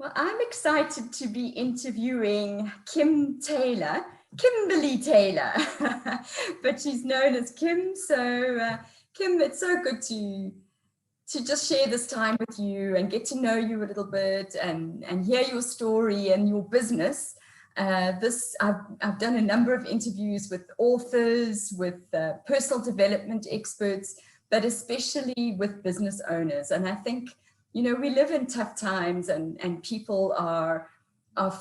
Well, I'm excited to be interviewing Kimberley Taylor, but she's known as Kim. So, Kim, it's so good to just share this time with you and get to know you a little bit and hear your story and your business. I've done a number of interviews with authors, with personal development experts, but especially with business owners. And I think, we live in tough times and people are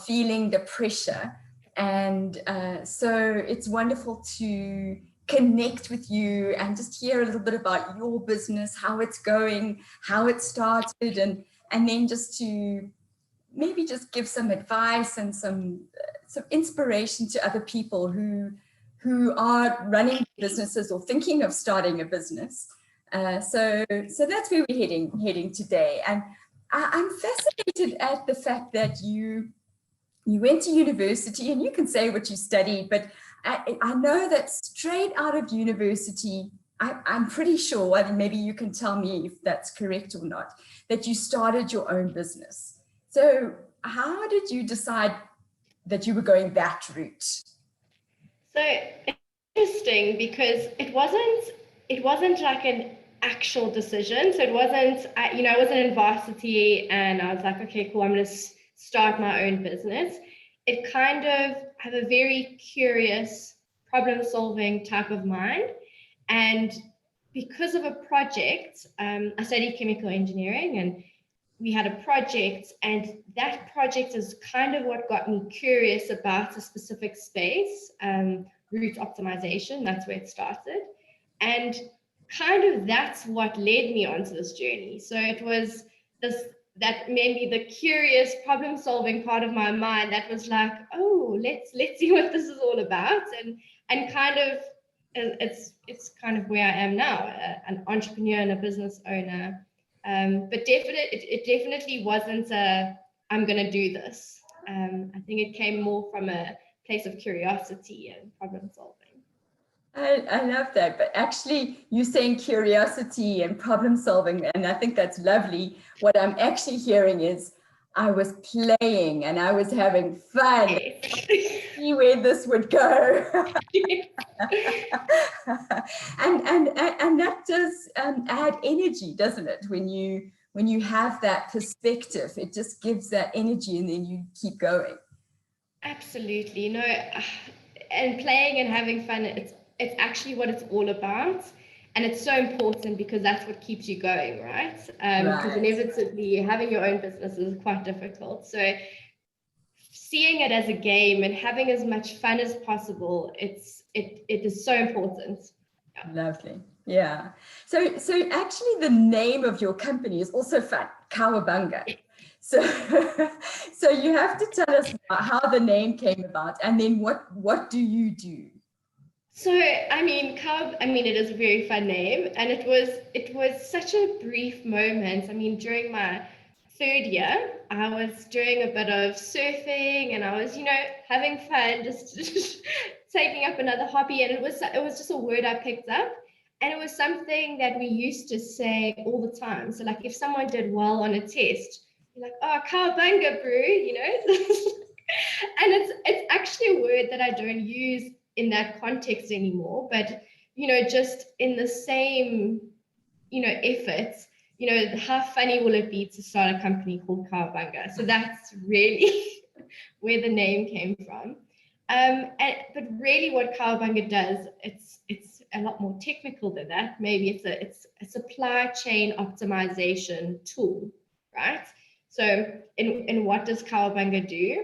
feeling the pressure. And so it's wonderful to connect with you and just hear a little bit about your business, how it's going, how it started, and then just to maybe just give some advice and some inspiration to other people who are running businesses or thinking of starting a business. So that's where we're heading today. And I'm fascinated at the fact that you went to university, and you can say what you studied, but I know that straight out of university, I'm pretty sure, and maybe you can tell me if that's correct or not, that you started your own business. So how did you decide that you were going that route? So interesting, because it wasn't like an actual decision. So it wasn't, I wasn't in varsity and I was like, okay, cool, I'm going to start my own business. It kind of have a very curious problem-solving type of mind. And because of a project, I studied chemical engineering, and we had a project, and that project is kind of what got me curious about a specific space, route optimization. That's where it started. And kind of that's what led me onto this journey. So it was that maybe the curious problem-solving part of my mind that was like, oh, let's see what this is all about, and kind of it's kind of where I am now, an entrepreneur and a business owner. But it definitely wasn't I'm going to do this. I think it came more from a place of curiosity and problem solving. I love that. But actually, you're saying curiosity and problem solving, and I think that's lovely. What I'm actually hearing is I was playing and I was having fun. See where this would go. and that does add energy, doesn't it? When you have that perspective, it just gives that energy, and then you keep going. Absolutely. And playing and having fun, it's actually what it's all about. And it's so important because that's what keeps you going, right? Because inevitably having your own business is quite difficult. So seeing it as a game and having as much fun as possible, it is so important. Yeah. Lovely. Yeah. So actually the name of your company is also fun, Cowabunga. So you have to tell us about how the name came about, and then what do you do? So it is a very fun name, and it was such a brief moment. During my third year, I was doing a bit of surfing, and I was, having fun, just taking up another hobby, and it was just a word I picked up, and it was something that we used to say all the time. So like if someone did well on a test, you're like, oh, Cowabunga, bro, and it's actually a word that I don't use in that context anymore, but just in the same efforts, how funny will it be to start a company called Cowabunga? So that's really where the name came from. But really what Cowabunga does, it's a lot more technical than that. Maybe it's a supply chain optimization tool, right? So in what does Cowabunga do?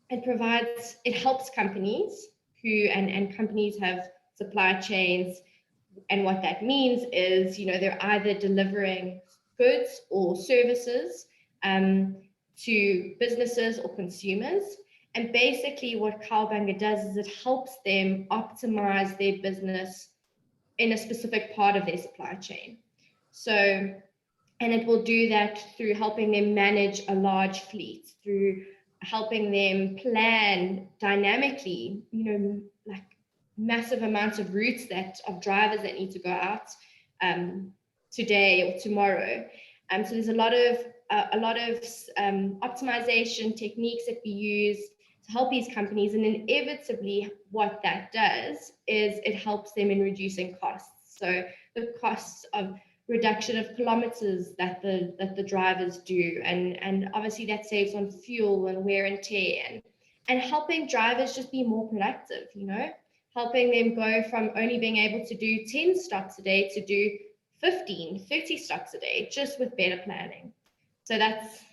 It helps companies and companies have supply chains. And what that means is, they're either delivering goods or services to businesses or consumers. And basically what Cowabunga does is it helps them optimize their business in a specific part of their supply chain. So, and it will do that through helping them manage a large fleet, through helping them plan dynamically, like massive amounts of routes of drivers that need to go out today or tomorrow. So there's a lot of a lot of optimization techniques that we use to help these companies. And inevitably, what that does is it helps them in reducing costs. So the costs of reduction of kilometers that the drivers do, and obviously that saves on fuel and wear and tear, and helping drivers just be more productive, helping them go from only being able to do 10 stops a day to do 15, 30 stops a day, just with better planning. So that's,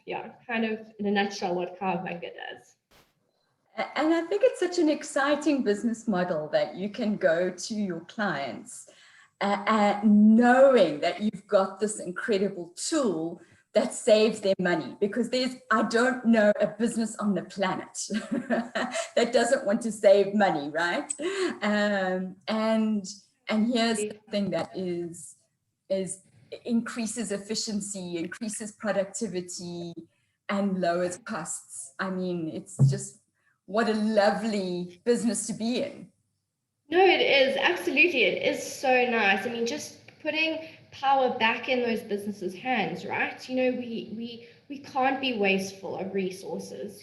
kind of in a nutshell what Cowabunga does. And I think it's such an exciting business model that you can go to your clients knowing that you've got this incredible tool that saves them money, because I don't know a business on the planet that doesn't want to save money, right? And here's something that is increases efficiency, increases productivity, and lowers costs. I mean, it's just, what a lovely business to be in. No, it is. Absolutely. It is so nice. I mean, just putting power back in those businesses' hands, right? We can't be wasteful of resources.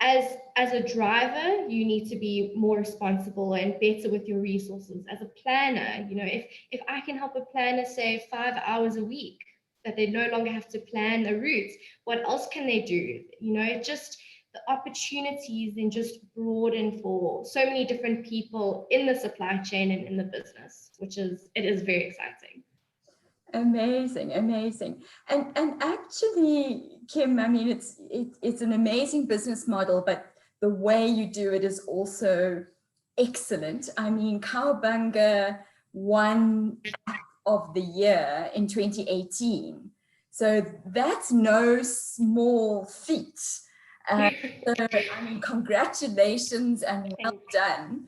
As a driver, you need to be more responsible and better with your resources. As a planner, if I can help a planner save 5 hours a week, that they no longer have to plan the routes, what else can they do? The opportunities then just broaden for so many different people in the supply chain and in the business, it is very exciting. Amazing. And actually, Kim, I mean, it's an amazing business model, but the way you do it is also excellent. I mean, Cowabunga won App of the Year in 2018. So that's no small feat. So, I mean, congratulations and well done.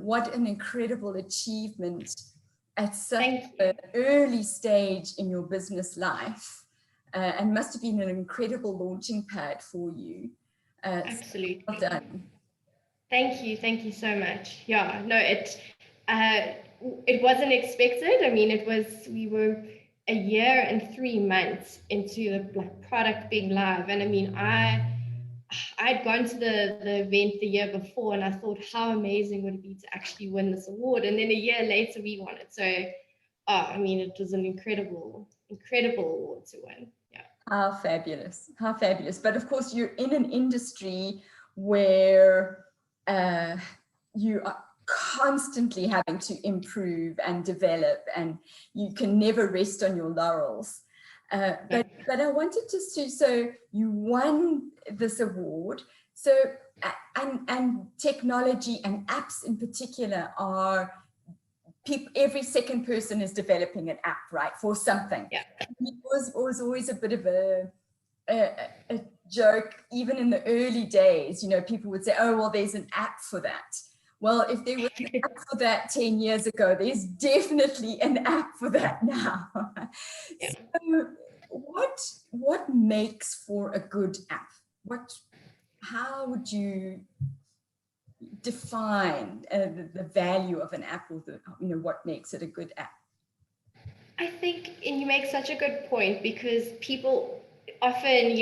What an incredible achievement at such an early stage in your business life, and must have been an incredible launching pad for you. Absolutely. So well done. Thank you so much. Yeah, no, it wasn't expected. I mean, we were a year and 3 months into the product being live, and I mean, I'd gone to the event the year before, and I thought, how amazing would it be to actually win this award? And then a year later, we won it. So, I mean, it was an incredible award to win. Yeah. How fabulous! But of course, you're in an industry where you are constantly having to improve and develop, and you can never rest on your laurels. But I wanted to see, so you won this award. So, and technology and apps in particular are, every second person is developing an app, right, for something. Yeah. It was always a bit of a joke, even in the early days, people would say, oh, well, there's an app for that. Well, if there was an app for that 10 years ago, there's definitely an app for that now. Yeah. So what makes for a good app? How would you define the value of an app, or what makes it a good app? I think, and you make such a good point, because people often,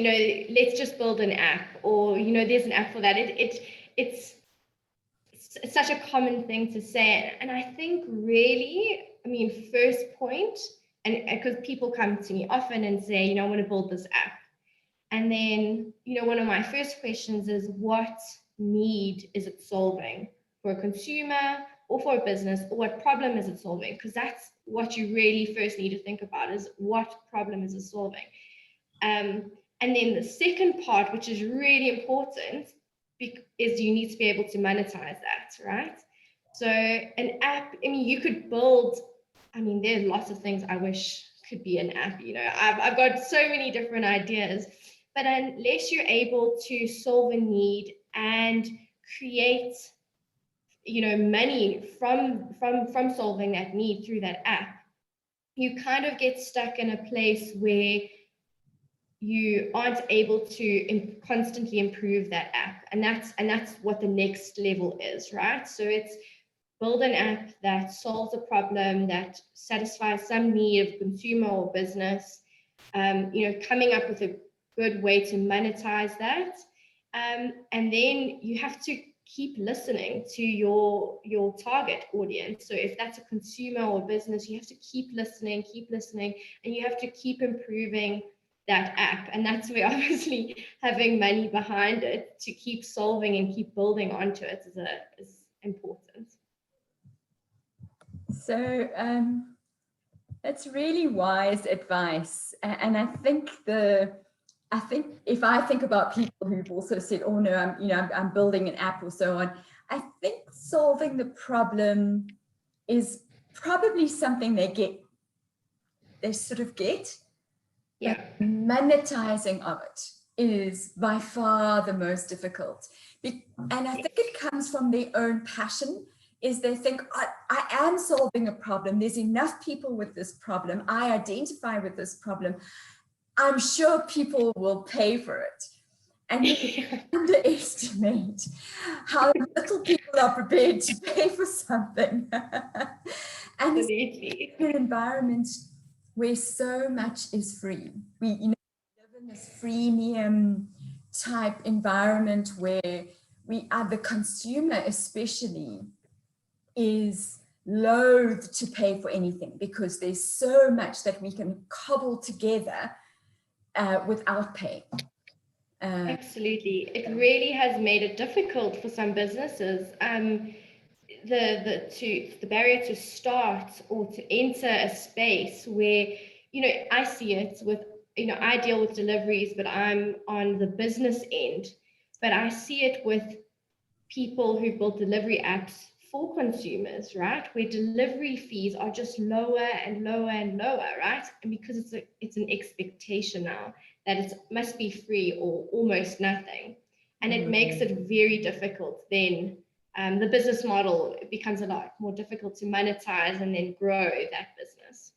let's just build an app, or, there's an app for that. It's such a common thing to say. And I think really, I mean, first point, and because people come to me often and say, I want to build this app. And then, one of my first questions is, what need is it solving for a consumer or for a business, or what problem is it solving? Because that's what you really first need to think about, is what problem is it solving? And then the second part, which is really important, is you need to be able to monetize that, right? So an app, I mean, you could build, I mean, there's lots of things I wish could be an app, I've got so many different ideas, but unless you're able to solve a need and create, money from solving that need through that app, you kind of get stuck in a place where you aren't able to constantly improve that app. And that's what the next level is, right? So it's build an app that solves a problem, that satisfies some need of consumer or business, coming up with a good way to monetize that. And then you have to keep listening to your target audience. So if that's a consumer or business, you have to keep listening, and you have to keep improving that app. And that's where obviously having money behind it to keep solving and keep building onto it is important. So that's really wise advice. And I think if I think about people who've also said, oh no, I'm building an app or so on, I think solving the problem is probably something they sort of get. Yeah. But monetizing of it is by far the most difficult. And I think it comes from their own passion, is they think, I am solving a problem. There's enough people with this problem. I identify with this problem. I'm sure people will pay for it. And you underestimate how little people are prepared to pay for something. And Absolutely. in an environment where so much is free, we live in this freemium type environment where the consumer especially is loath to pay for anything because there's so much that we can cobble together without paying. Absolutely. It really has made it difficult for some businesses. The barrier to start or to enter a space where, I see it with, I deal with deliveries, but I'm on the business end, but I see it with people who build delivery apps for consumers, right? Where delivery fees are just lower and lower and lower, right? And because it's an expectation now that it must be free or almost nothing. And it makes it very difficult then. The business model becomes a lot more difficult to monetize and then grow that business.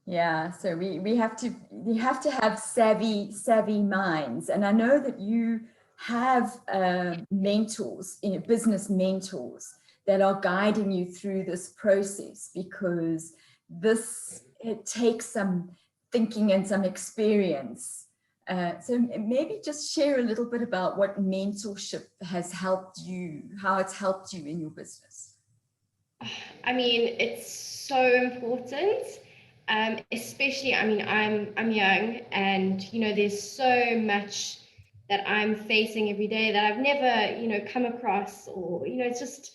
Yeah, so we have to have savvy minds. And I know that you have mentors, business mentors that are guiding you through this process, because it takes some thinking and some experience. So maybe just share a little bit about what mentorship has helped you, how it's helped you in your business. I mean, it's so important. Especially, I mean, I'm young, and there's so much that I'm facing every day that I've never come across, or it's just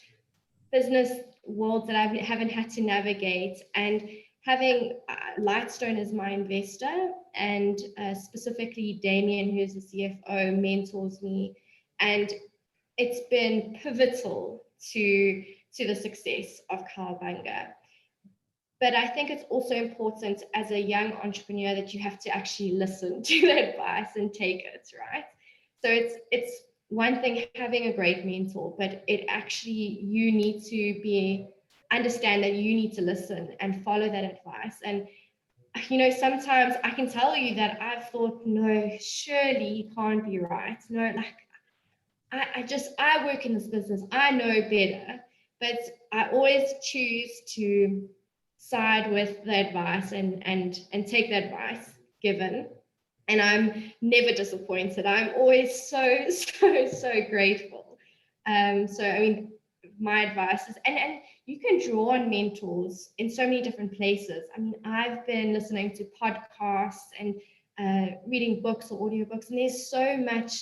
business worlds that I haven't had to navigate. And having Lightstone as my investor, and specifically Damien, who's the CFO, mentors me, and it's been pivotal to the success of Cowabunga. But I think it's also important as a young entrepreneur that you have to actually listen to the advice and take it, right? So it's one thing having a great mentor, but it actually, you need to understand that you need to listen and follow that advice. And sometimes I can tell you that I've thought, no, surely he can't be right. No, like I work in this business, I know better, but I always choose to side with the advice and take the advice given. And I'm never disappointed. I'm always so grateful. So I mean, my advice is, and you can draw on mentors in so many different places. I mean, I've been listening to podcasts and reading books or audiobooks, and there's so much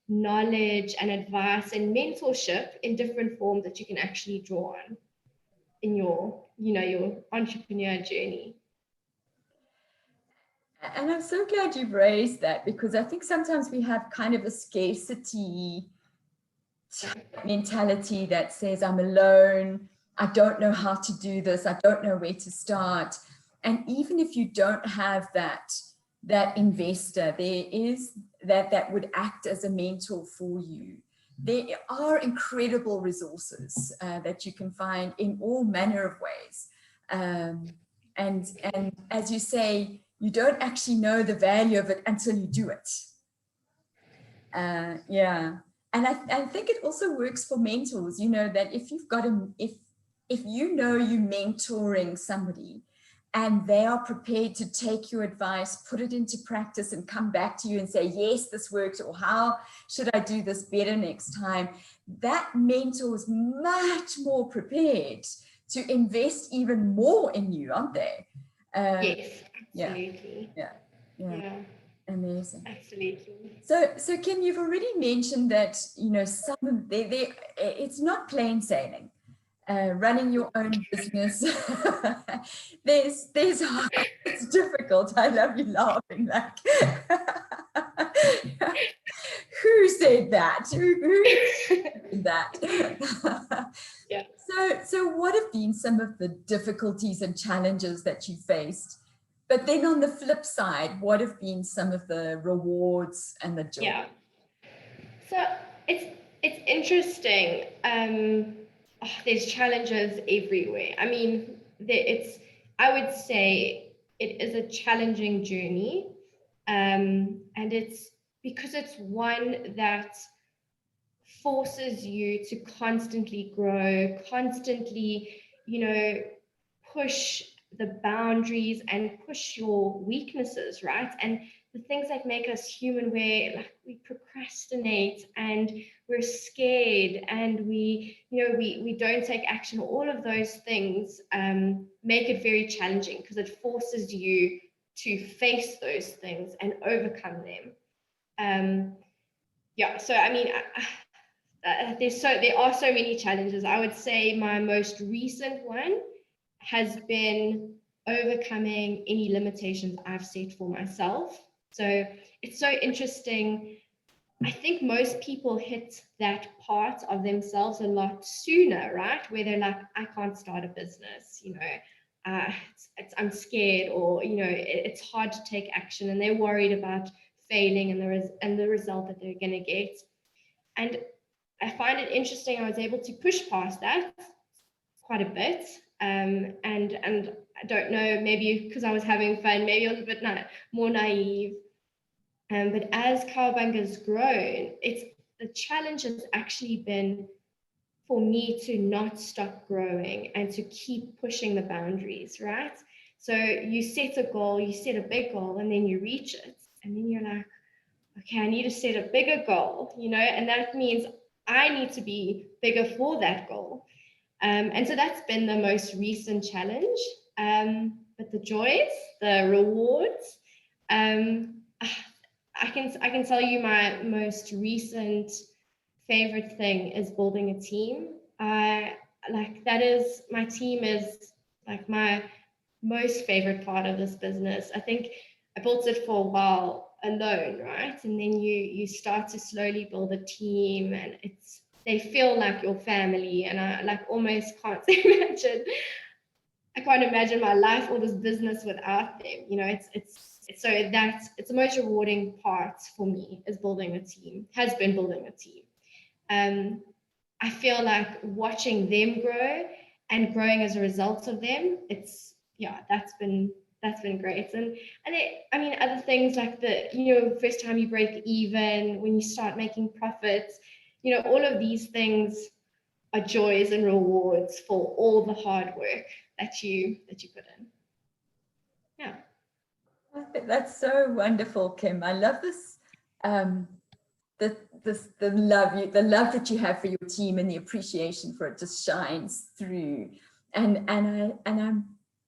knowledge and advice and mentorship in different forms that you can actually draw on in your entrepreneur journey. And I'm so glad you've raised that, because I think sometimes we have kind of a scarcity mentality that says, I'm alone, I don't know how to do this, I don't know where to start. And even if you don't have that investor, there is that would act as a mentor for you. There are incredible resources that you can find in all manner of ways. And as you say, you don't actually know the value of it until you do it. Yeah. And I think it also works for mentors, that if you've got if you're mentoring somebody and they are prepared to take your advice, put it into practice, and come back to you and say, yes, this worked, or how should I do this better next time, that mentor is much more prepared to invest even more in you, aren't they? Yes, absolutely. Yeah. Amazing. Absolutely. So Kim, you've already mentioned that, some of it's not plain sailing. Running your own business, there's it's difficult. I love you laughing, like who said that? Who said that? Yeah. So what have been some of the difficulties and challenges that you faced? But then on the flip side, what have been some of the rewards and the joy? Yeah. So it's interesting. There's challenges everywhere. I mean, I would say it is a challenging journey. And it's because it's one that forces you to constantly grow, constantly, push the boundaries and push your weaknesses, right? And the things that make us human, where like we procrastinate and we're scared and we don't take action. All of those things make it very challenging because it forces you to face those things and overcome them. So I mean, there are so many challenges. I would say my most recent one has been overcoming any limitations I've set for myself. So it's so interesting. I think most people hit that part of themselves a lot sooner, right? Where they're like, I can't start a business, I'm scared, or it's hard to take action, and they're worried about failing and the result that they're going to get. And I find it interesting. I was able to push past that quite a bit, and I don't know, maybe because I was having fun, maybe I was a bit more naive. But as Cowabunga's grown, the challenge has actually been for me to not stop growing and to keep pushing the boundaries, right? So you set a goal, you set a big goal, and then you reach it, and then you're like, okay, I need to set a bigger goal, and that means I need to be bigger for that goal. And so that's been the most recent challenge. But the joys, the rewards, I can tell you my most recent favorite thing is building a team. My team is like my most favorite part of this business. I think I built it for a while alone, right? And then you start to slowly build a team, and they feel like your family. And I almost can't imagine. I can't imagine my life or this business without them. It's the most rewarding part for me is building a team. Has been building a team. I feel like watching them grow and growing as a result of them. That's been great. And other things like first time you break even, when you start making profits, all of these things are joys and rewards for all the hard work that you put in. Yeah. That's so wonderful, Kim. I love this. The love that you have for your team and the appreciation for it just shines through. And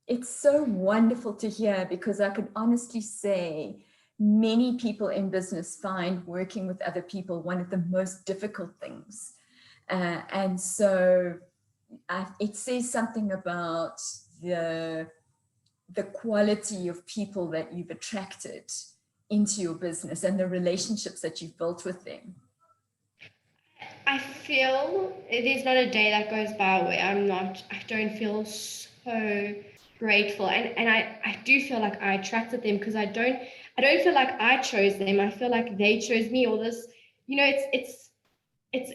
it's so wonderful to hear, because I could honestly say many people in business find working with other people one of the most difficult things. And so it says something about the quality of people that you've attracted into your business and the relationships that you've built with them. I feel there's not a day that goes by where I don't feel so grateful. And I do feel like I attracted them, because I don't feel like I chose them. I feel like they chose me, or this, it's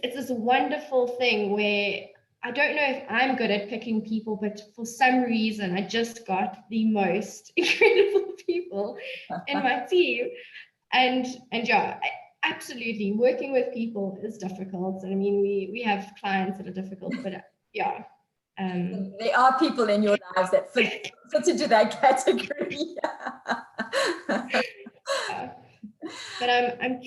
this wonderful thing where I don't know if I'm good at picking people, but for some reason I just got the most incredible people in my team. And yeah, absolutely, working with people is difficult. And I mean, we have clients that are difficult, but yeah, There are people in your lives that fit into that category. Yeah. But I'm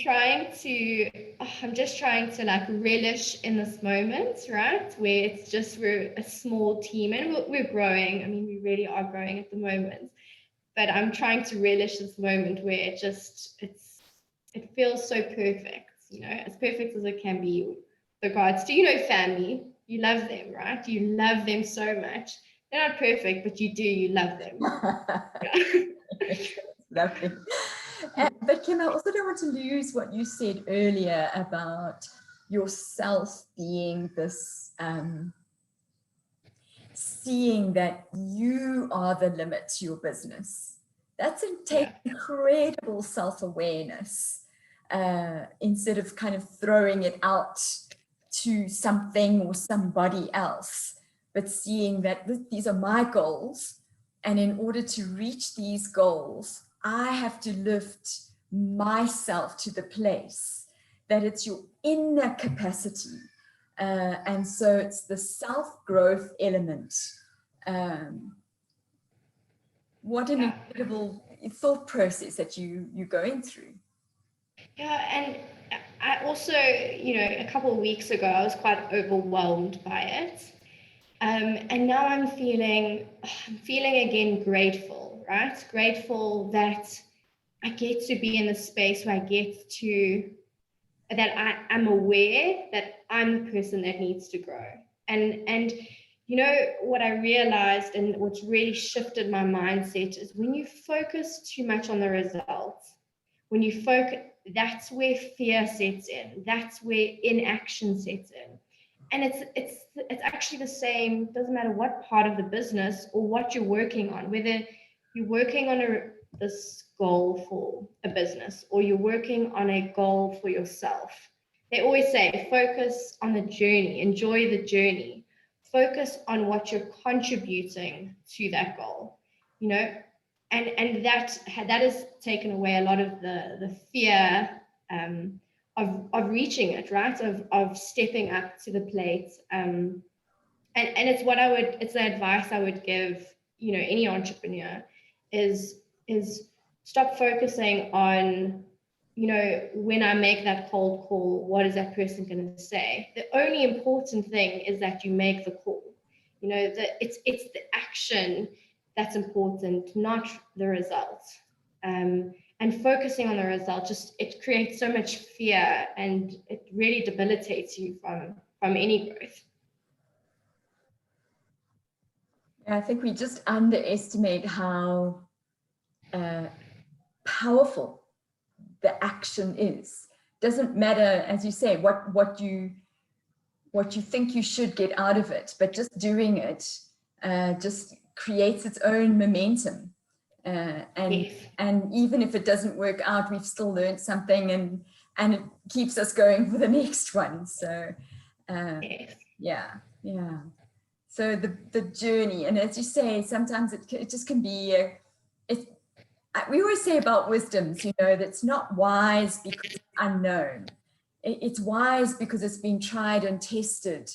just trying to like relish in this moment, right? Where it's just, we're a small team and we're growing. I mean, we really are growing at the moment, but I'm trying to relish this moment where it feels so perfect, as perfect as it can be. With regards to, family, you love them, right? You love them so much. They're not perfect, but you love them. Lovely. But Kim, I also don't want to lose what you said earlier about yourself being this, seeing that you are the limit to your business. That's incredible self-awareness, instead of kind of throwing it out to something or somebody else, but seeing that these are my goals. And in order to reach these goals, I have to lift myself to the place that it's your inner capacity. And so it's the self-growth element. What an incredible thought process that you're going through. Yeah, and I also, a couple of weeks ago, I was quite overwhelmed by it. And now I'm feeling again grateful, right? Grateful that I get to be in a space where that I'm aware that I'm the person that needs to grow. And what I realized and what's really shifted my mindset is when you focus too much on the results, when you focus, that's where fear sets in. That's where inaction sets in. And it's actually the same, doesn't matter what part of the business or what you're working on, whether you're working on this goal for a business or you're working on a goal for yourself. They always say, focus on the journey, enjoy the journey, focus on what you're contributing to that goal, and that has taken away a lot of the fear of reaching it, right? Of stepping up to the plate. And it's the advice I would give, any entrepreneur is stop focusing on, when I make that cold call, what is that person going to say? The only important thing is that you make the call. It's the action that's important, not the result. And focusing on the result, it creates so much fear and it really debilitates you from any growth. I think we just underestimate how powerful the action is. Doesn't matter, as you say, what you think you should get out of it, but just doing it just creates its own momentum. And even if it doesn't work out, we've still learned something, and it keeps us going for the next one. So yeah. So the journey, and as you say, sometimes it just can be we always say about wisdoms, that's not wise because it's unknown. It's wise because it's been tried and tested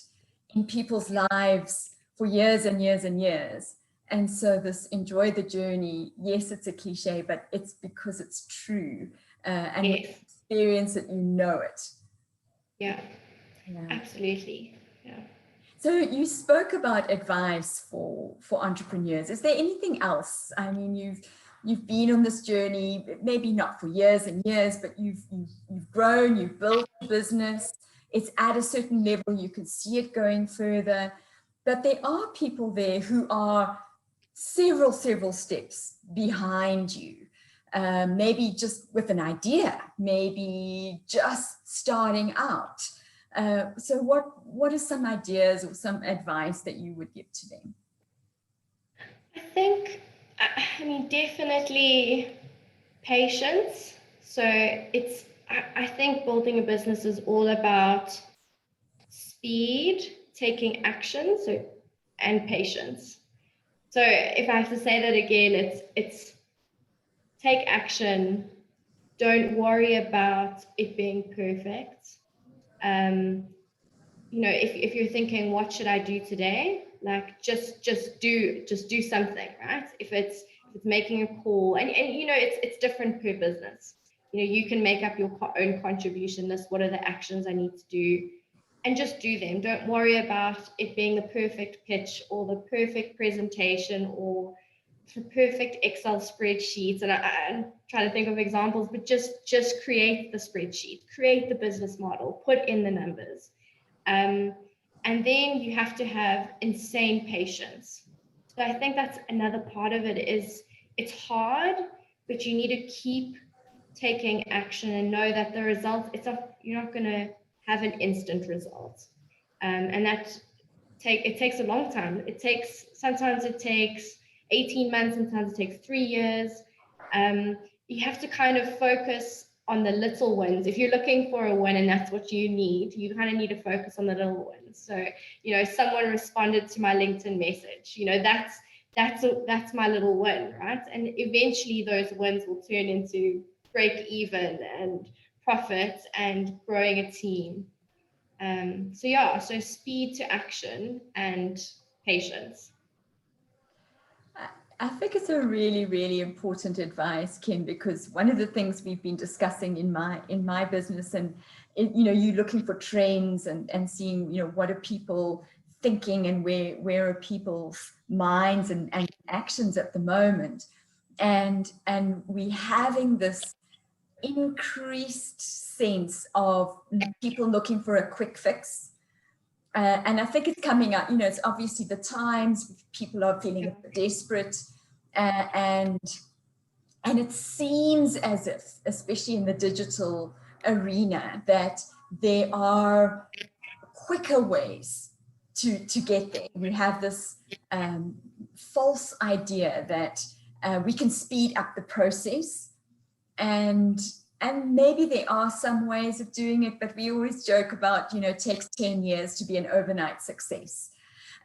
in people's lives for years and years and years. And so this enjoy the journey, yes, it's a cliche, but it's because it's true. And when you experience it, it. Yeah, absolutely. Yeah. So you spoke about advice for entrepreneurs. Is there anything else? I mean, you've been on this journey, maybe not for years and years, but you've grown, you've built a business. It's at a certain level, you can see it going further. But there are people there who are several steps behind you. Maybe just with an idea, maybe just starting out. So what are some ideas or some advice that you would give to them? I mean, definitely patience. So I think building a business is all about speed, taking action, and patience. So if I have to say that again, it's take action. Don't worry about it being perfect. If you're thinking, what should I do today? Like just do something, right? If it's making a call, and you know, it's different per business. You know, you can make up your own contribution list. What are the actions I need to do? And just do them. Don't worry about it being the perfect pitch or the perfect presentation or the perfect Excel spreadsheets. And I'm trying to think of examples, but just create the spreadsheet, create the business model, put in the numbers. And then you have to have insane patience. So I think that's another part of it. Is it's hard, but you need to keep taking action and know that the results, you're not going to have an instant result. And it takes a long time. Sometimes it takes 18 months, sometimes it takes 3 years. You have to kind of focus on the little wins. If you're looking for a win and that's what you need, you kind of need to focus on the little wins. So, you know, someone responded to my LinkedIn message, you know, that's my little win, right? And eventually those wins will turn into break even and profit and growing a team. So speed to action and patience. I think it's a really, really important advice, Kim, because one of the things we've been discussing in my business, and you know, you're looking for trends and seeing, you know, what are people thinking and where are people's minds and actions at the moment, and we having this increased sense of people looking for a quick fix. And I think it's coming out, you know, it's obviously the times, people are feeling desperate, and it seems as if, especially in the digital arena, that there are quicker ways to get there. We have this false idea that we can speed up the process, and maybe there are some ways of doing it, but we always joke about, you know, it takes 10 years to be an overnight success.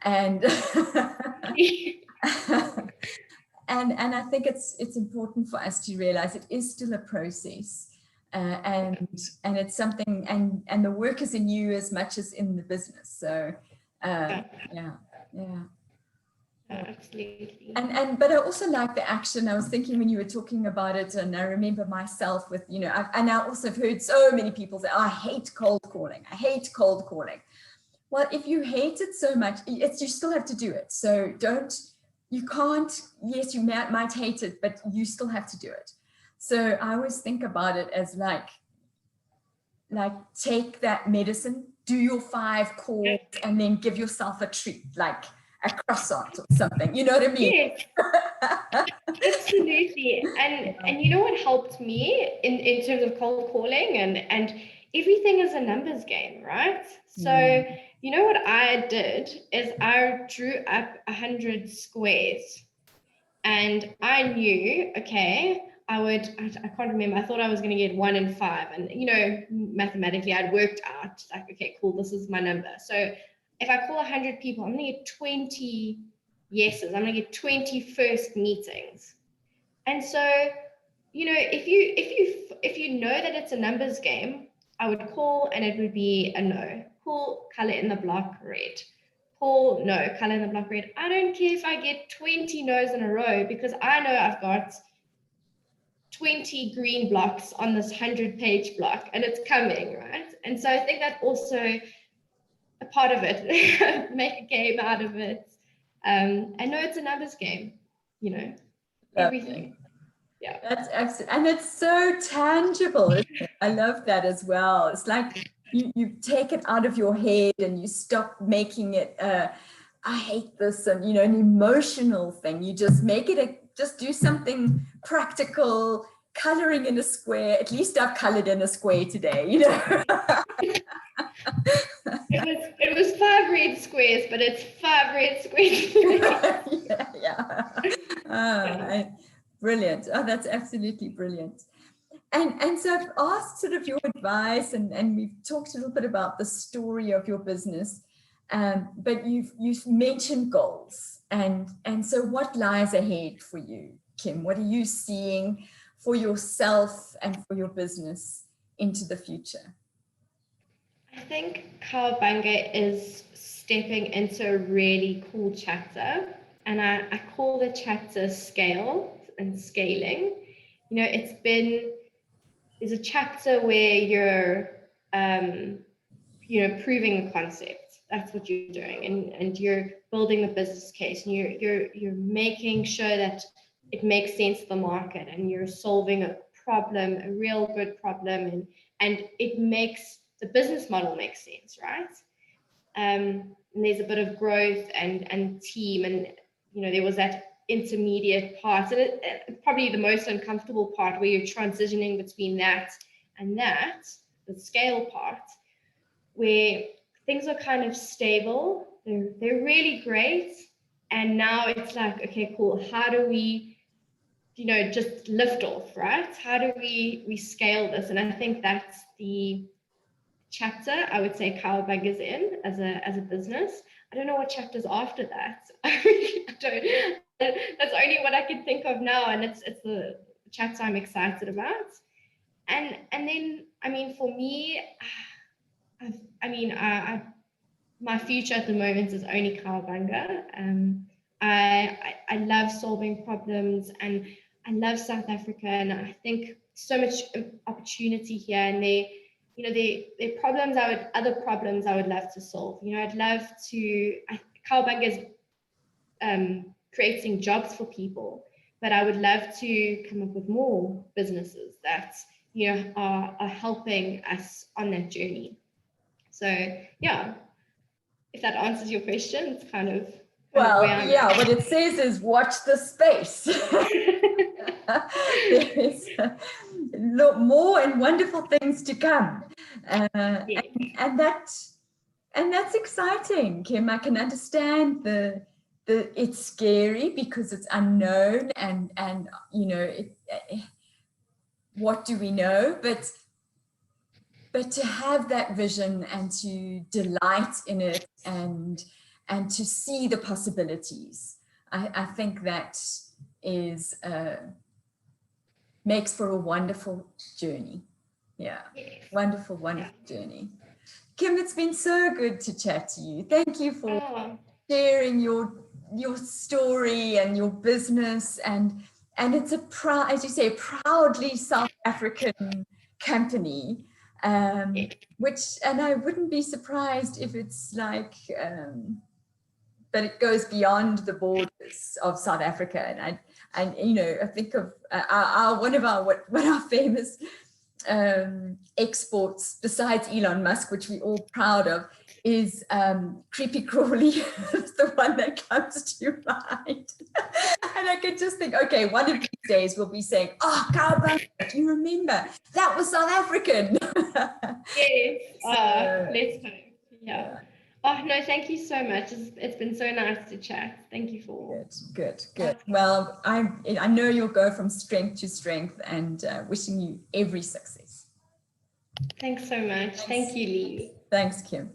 And and I think it's important for us to realize it is still a process, and it's something, and the work is in you as much as in the business. So yeah. Absolutely. But I also like the action. I was thinking when you were talking about it, and I remember myself with, you know, and I also have heard so many people say, oh, I hate cold calling. I hate cold calling. Well, if you hate it so much, you still have to do it. So you can't, yes, you might hate it, but you still have to do it. So I always think about it as like take that medicine, do your 5 calls, and then give yourself a treat, like a croissant or something, you know what I mean? Yes, absolutely. And you know what helped me in terms of cold calling, and everything is a numbers game, right? So you know what I did is I drew up 100 squares, and I knew, okay, I can't remember, I thought I was going to get 1 in 5, and you know, mathematically I'd worked out like, okay, cool, this is my number. So if I call 100 people, I'm going to get 20 yeses. I'm going to get 20 first meetings. And so, you know, if you know that it's a numbers game, I would call and it would be a no. Call, color in the block, red. Call, no, color in the block, red. I don't care if I get 20 no's in a row, because I know I've got 20 green blocks on this 100-page block, and it's coming, right? And so I think that also a part of it, make a game out of it. And no, it's a numbers game, you know, everything. Yeah. That's excellent. And it's so tangible, isn't it? I love that as well. It's like you take it out of your head and you stop making it, I hate this, and, you know, an emotional thing. You just make it, just do something practical, coloring in a square. At least I've colored in a square today, you know. It was 5 red squares, but it's 5 red squares. Brilliant. Oh, that's absolutely brilliant. And so I've asked sort of your advice, and we've talked a little bit about the story of your business, but you've mentioned goals, and so what lies ahead for you, Kim? What are you seeing for yourself and for your business into the future? I think Cowabunga is stepping into a really cool chapter, and I call the chapter Scale and Scaling. You know, there's a chapter where you're you know, proving a concept. That's what you're doing, and you're building the business case, and you're making sure that it makes sense to the market, and you're solving a problem, a real good problem, and it makes the business model make sense, right? And there's a bit of growth and team, and you know, there was that intermediate part, and probably the most uncomfortable part, where you're transitioning between that and the scale part, where things are kind of stable, they're really great, and now it's like, okay, cool, how do we, you know, just lift off, right? How do we scale this? And I think that's the chapter I would say Cowabunga is in as a business. I don't know what chapters after that. I really don't. That's only what I can think of now, and it's the chapter I'm excited about. And then, I mean, for me, my future at the moment is only Cowabunga. I love solving problems, and I love South Africa, and I think so much opportunity here, and there problems other problems I would love to solve. You know, I'd love to. Cowabunga is creating jobs for people, but I would love to come up with more businesses that, you know, are helping us on that journey. So yeah, if that answers your question, it's kind of well, where I'm yeah, at. what it says is watch the space. There's more and wonderful things to come. Yeah. And that's exciting, Kim. I can understand it's scary because it's unknown, and you know, what do we know? But to have that vision and to delight in it, and to see the possibilities, I think that is makes for a wonderful journey. Yeah, Yes. wonderful journey. Kim, it's been so good to chat to you. Thank you for sharing your story and your business, and it's as you say, proudly South African company, which, and I wouldn't be surprised if it's like that it goes beyond the borders of South Africa. And you know, I think of one of our famous exports, besides Elon Musk, which we're all proud of, is Creepy Crawly. It's the one that comes to mind. And I could just think, okay, one of these days we'll be saying, oh, Cowabunga, do you remember? That was South African. Yes, let's hope. Yeah. Oh, no, thank you so much. It's been so nice to chat. Thank you for... Good. Well, I know you'll go from strength to strength, and wishing you every success. Thanks so much. Thank you, Lee. Thanks, Kim.